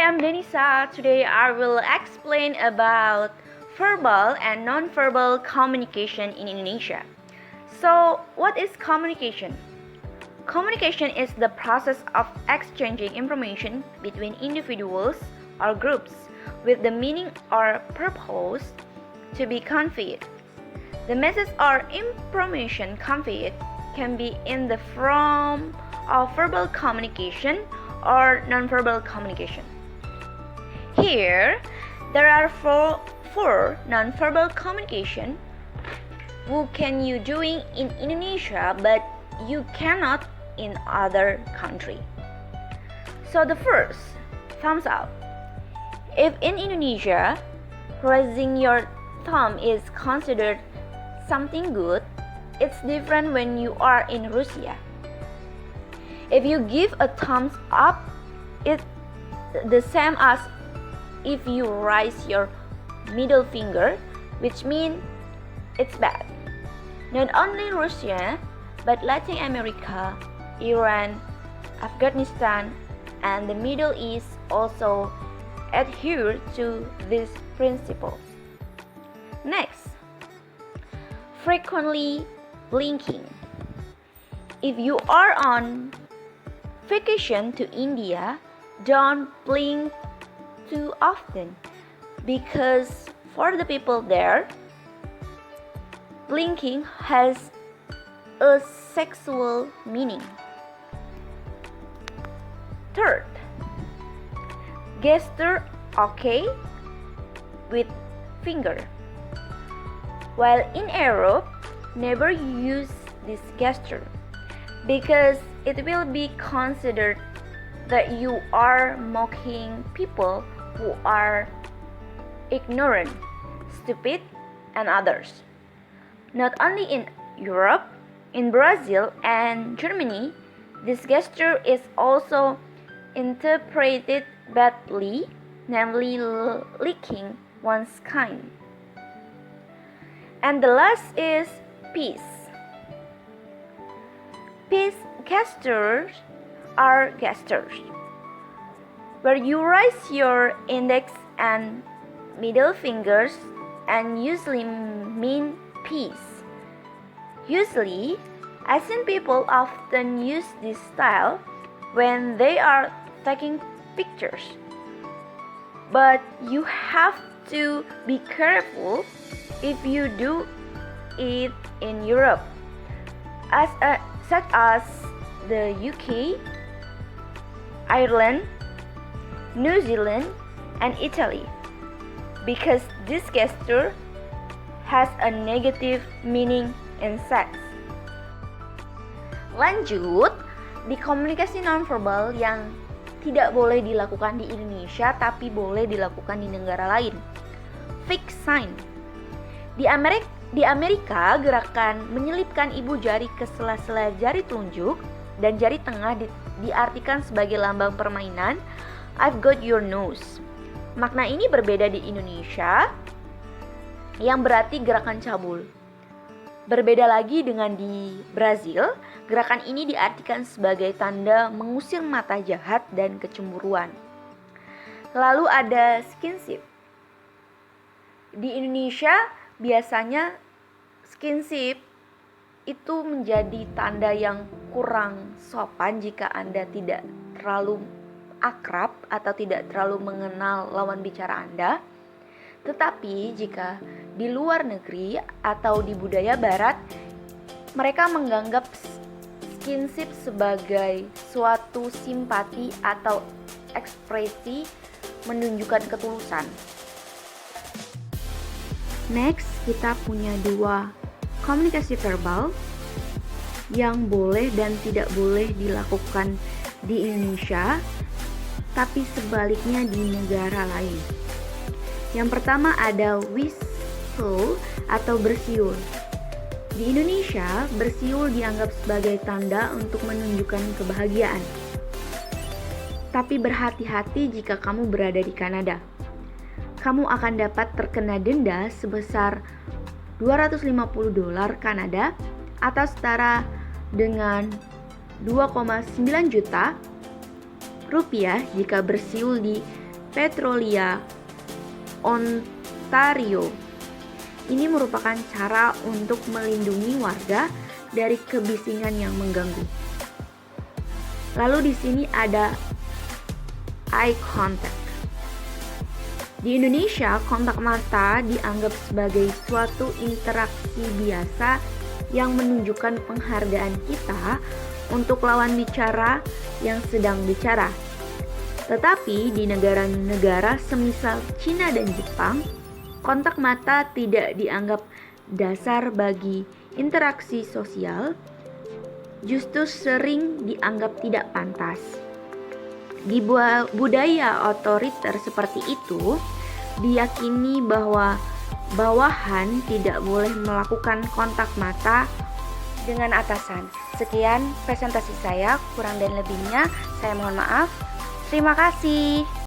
am Denisa. Today I will explain about verbal and non-verbal communication in Indonesia. So, what is communication? Communication is the process of exchanging information between individuals or groups with the meaning or purpose to be conveyed. The message or information conveyed can be in the form of verbal communication or non-verbal communication. Here, there are four non-verbal communication who can you doing in Indonesia but you cannot in other country. So the first, thumbs up. If in Indonesia, raising your thumb is considered something good, it's different when you are in Russia. If you give a thumbs up, it's the same as if you raise your middle finger, which means it's bad. Not only Russia, but Latin America, Iran, Afghanistan, and the Middle East also adhere to this principle. Next, frequently blinking. If you are on vacation to India, don't blink too often because for the people there, blinking has a sexual meaning. Third, gesture okay with finger. While in Europe, never use this gesture because it will be considered that you are mocking people who are ignorant, stupid, and others. Not only in Europe, in Brazil and Germany, this gesture is also interpreted badly, namely licking one's kind. And the last is peace. Peace gestures are gestures where you raise your index and middle fingers and usually mean peace. Usually, Asian people often use this style when they are taking pictures. But you have to be careful if you do it in Europe, such as the UK, Ireland, New Zealand, and Italy, because this gesture has a negative meaning in sex. Lanjut, di komunikasi nonverbal yang tidak boleh dilakukan di Indonesia tapi boleh dilakukan di negara lain. Fake sign. Di Amerika, gerakan menyelipkan ibu jari ke sela-sela jari telunjuk dan jari tengah diartikan sebagai lambang permainan I've got your nose. Makna ini berbeda di Indonesia yang berarti gerakan cabul. Berbeda lagi dengan di Brazil, gerakan ini diartikan sebagai tanda mengusir mata jahat dan kecemburuan. Lalu ada skinship. Di Indonesia biasanya skinship itu menjadi tanda yang kurang sopan jika Anda tidak terlalu akrab atau tidak terlalu mengenal lawan bicara Anda. Tetapi jika di luar negeri atau di budaya barat, mereka menganggap skinship sebagai suatu simpati atau ekspresi menunjukkan ketulusan. Next, kita punya dua komunikasi verbal yang boleh dan tidak boleh dilakukan di Indonesia, tapi sebaliknya di negara lain. Yang pertama ada whistle atau bersiul. Di Indonesia, bersiul dianggap sebagai tanda untuk menunjukkan kebahagiaan. Tapi berhati-hati jika kamu berada di Kanada. Kamu akan dapat terkena denda sebesar $250 Kanada atau setara dengan 2,9 juta rupiah jika bersiul di Petrolia, Ontario. Ini merupakan cara untuk melindungi warga dari kebisingan yang mengganggu. Lalu di sini ada eye contact. Di Indonesia, kontak mata dianggap sebagai suatu interaksi biasa yang menunjukkan penghargaan kita untuk lawan bicara yang sedang bicara. Tetapi di negara-negara semisal Cina dan Jepang, kontak mata tidak dianggap dasar bagi interaksi sosial, justru sering dianggap tidak pantas. Di budaya otoriter seperti itu, diyakini bahwa bawahan tidak boleh melakukan kontak mata dengan atasan. Sekian presentasi saya, kurang dan lebihnya saya mohon maaf. Terima kasih.